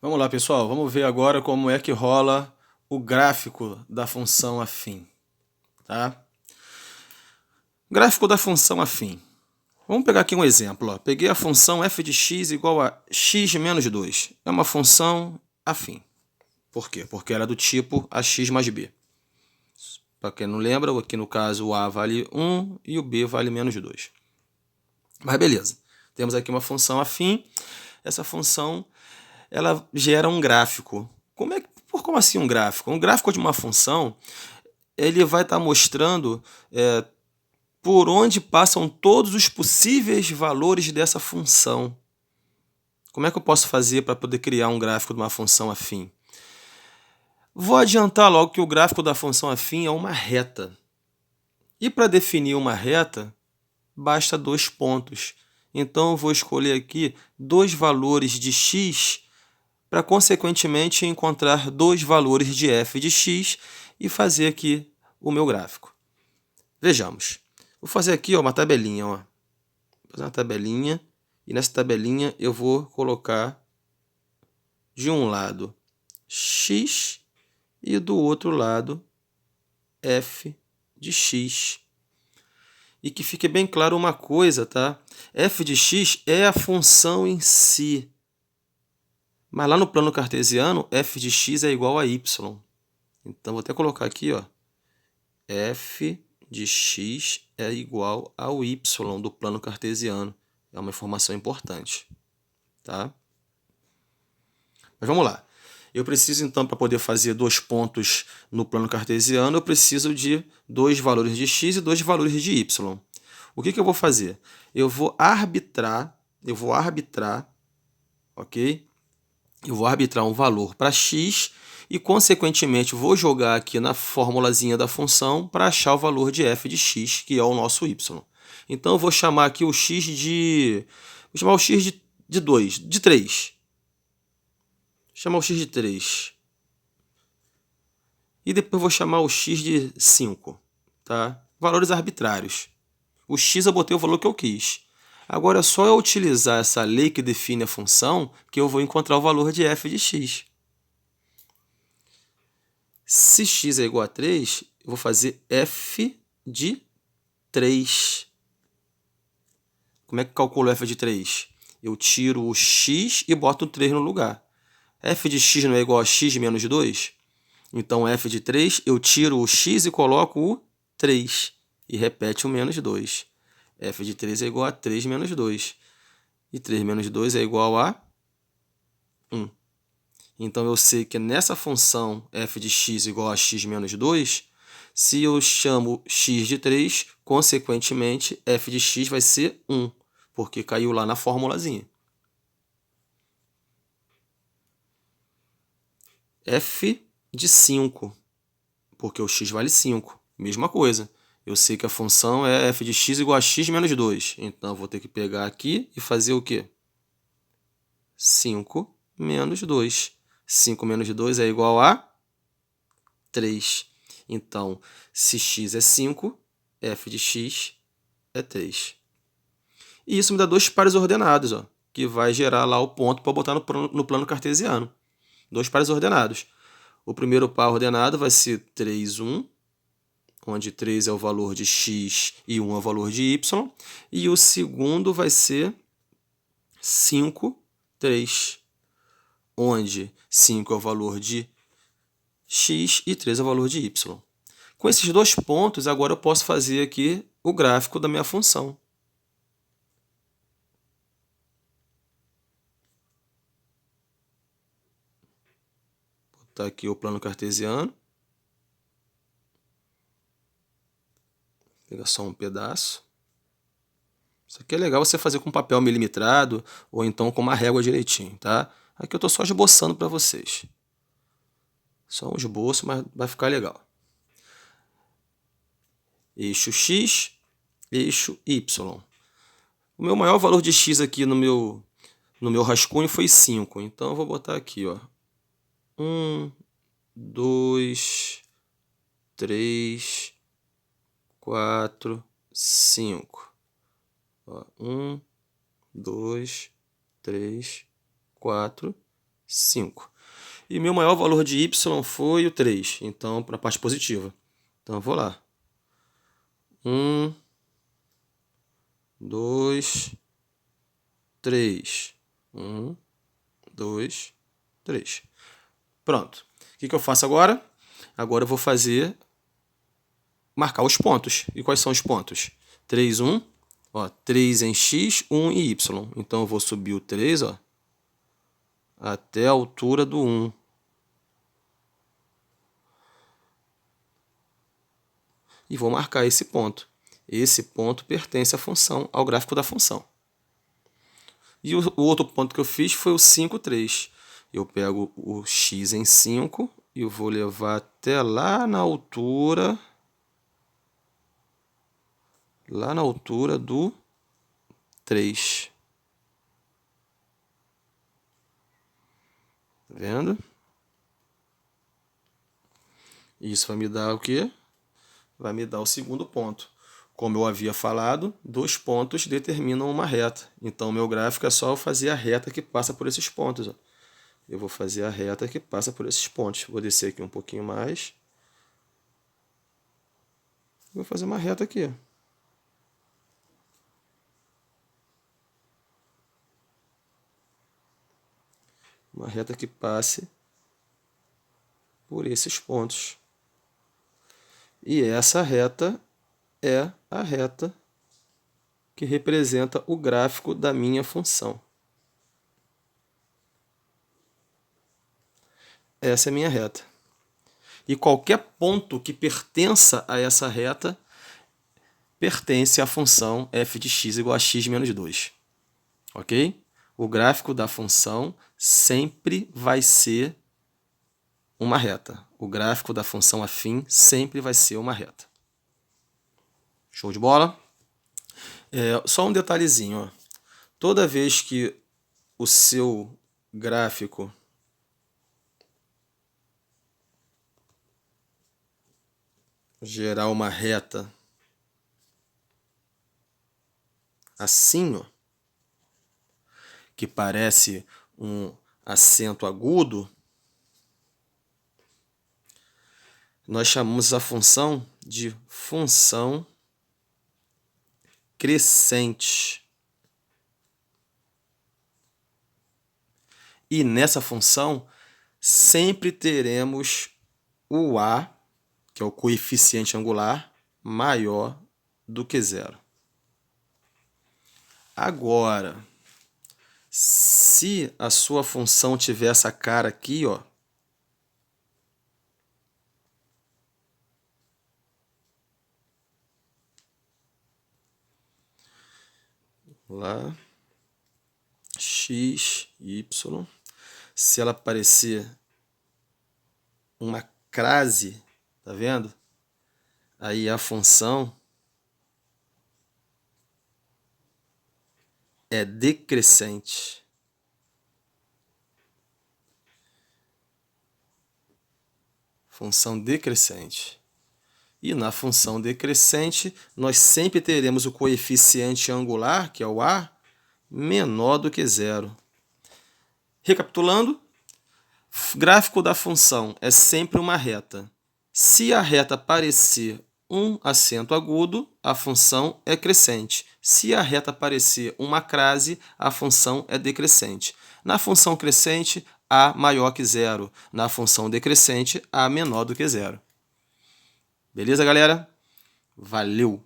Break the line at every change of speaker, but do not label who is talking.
Vamos lá, pessoal. Vamos ver agora como é que rola o gráfico da função afim, tá? Gráfico da função afim. Vamos pegar aqui um exemplo. Ó. Peguei a função f de x igual a x menos 2. É uma função afim. Por quê? Porque ela é do tipo ax mais b. Para quem não lembra, aqui no caso o a vale 1 e o b vale menos 2. Mas beleza. Temos aqui uma função afim. Essa função ela gera um gráfico. Como assim um gráfico? Um gráfico de uma função ele vai estar mostrando por onde passam todos os possíveis valores dessa função. Como é que eu posso fazer para poder criar um gráfico de uma função afim? Vou adiantar logo que o gráfico da função afim é uma reta. E para definir uma reta, basta 2 pontos. Então eu vou escolher aqui 2 valores de x para, consequentemente, encontrar 2 valores de f de x e fazer aqui o meu gráfico. Vejamos. Vou fazer aqui uma tabelinha. Vou fazer uma tabelinha e nessa tabelinha eu vou colocar de um lado x e do outro lado f de x. E que fique bem claro uma coisa, tá? F de x é a função em si. Mas lá no plano cartesiano, f de x é igual a y. Então, vou até colocar aqui, ó, f de x é igual ao y do plano cartesiano. É uma informação importante, tá? Mas vamos lá. Eu preciso, então, para poder fazer 2 pontos no plano cartesiano, eu preciso de 2 valores de x e 2 valores de y. O que eu vou fazer? Eu vou arbitrar, ok? Eu vou arbitrar um valor para x e, consequentemente, vou jogar aqui na formulazinha da função para achar o valor de f de x, que é o nosso y. Então, eu vou chamar aqui o x de... Vou chamar o x de 2, de 3. Chamar o x de 3. E depois vou chamar o x de 5. Tá? Valores arbitrários. O x eu botei o valor que eu quis. Agora é só eu utilizar essa lei que define a função que eu vou encontrar o valor de f de x. Se x é igual a 3, eu vou fazer f de 3. Como é que calculo f de 3? Eu tiro o x e boto o 3 no lugar. F de x não é igual a x menos 2? Então, f de 3, eu tiro o x e coloco o 3. E repete o menos 2. F de 3 é igual a 3 menos 2. E 3 menos 2 é igual a 1. Então, eu sei que nessa função f de x igual a x menos 2, se eu chamo x de 3, consequentemente, f de x vai ser 1, porque caiu lá na formulazinha. F de 5, porque o x vale 5. Mesma coisa. Eu sei que a função é f de x igual a x menos 2. Então, eu vou ter que pegar aqui e fazer o quê? 5 menos 2. 5 menos 2 é igual a 3. Então, se x é 5, f de x é 3. E isso me dá 2 pares ordenados, ó, que vai gerar lá o ponto para botar no plano cartesiano. 2 pares ordenados. O primeiro par ordenado vai ser 3, 1, onde 3 é o valor de x e 1 é o valor de y. E o segundo vai ser 5, 3, onde 5 é o valor de x e 3 é o valor de y. Com esses 2 pontos, agora eu posso fazer aqui o gráfico da minha função. Vou botar aqui o plano cartesiano. Vou pegar só um pedaço. Isso aqui é legal você fazer com papel milimetrado ou então com uma régua direitinho, tá? Aqui eu estou só esboçando para vocês. Só um esboço, mas vai ficar legal. Eixo x, eixo y. O meu maior valor de x aqui no meu rascunho foi 5. Então, eu vou botar aqui, ó. 1, 2, 3, 4, 5. 1, 2, 3, 4, 5. E meu maior valor de y foi o 3, então, para a parte positiva. Então, eu vou lá. 1, 2, 3. 1, 2, 3. Pronto. O que eu faço agora? Agora eu vou marcar os pontos. E quais são os pontos? 3, 1. Ó, 3 em x, 1 em y. Então eu vou subir o 3, ó, até a altura do 1. E vou marcar esse ponto. Esse ponto pertence à função, ao gráfico da função. E o outro ponto que eu fiz foi o 5, 3. Eu pego o x em 5 e eu vou levar até lá na altura do 3. Tá vendo? Isso vai me dar o quê? Vai me dar o segundo ponto. Como eu havia falado, 2 pontos determinam uma reta. Então, meu gráfico é só eu fazer a reta que passa por esses pontos. Ó. Eu vou fazer a reta que passa por esses pontos. Vou descer aqui um pouquinho mais. Vou fazer uma reta aqui. Uma reta que passe por esses pontos. E essa reta é a reta que representa o gráfico da minha função. Essa é a minha reta. E qualquer ponto que pertença a essa reta pertence à função f de x igual a x menos 2. Ok? O gráfico da função sempre vai ser uma reta. O gráfico da função afim sempre vai ser uma reta. Show de bola? Só um detalhezinho. Ó. Toda vez que o seu gráfico gerar uma reta assim, ó, que parece um acento agudo, nós chamamos a função de função crescente. E nessa função sempre teremos o a, que é o coeficiente angular, maior do que 0. Agora, se a sua função tiver essa cara aqui, ó, lá, x, y, se ela parecer uma crase, tá vendo? Aí a função é decrescente. Função decrescente. E na função decrescente, nós sempre teremos o coeficiente angular, que é o a, menor do que 0. Recapitulando, gráfico da função é sempre uma reta. Se a reta parecer um acento agudo, a função é crescente. Se a reta parecer uma crase, a função é decrescente. Na função crescente, a maior que 0. Na função decrescente, a menor do que 0. Beleza, galera? Valeu!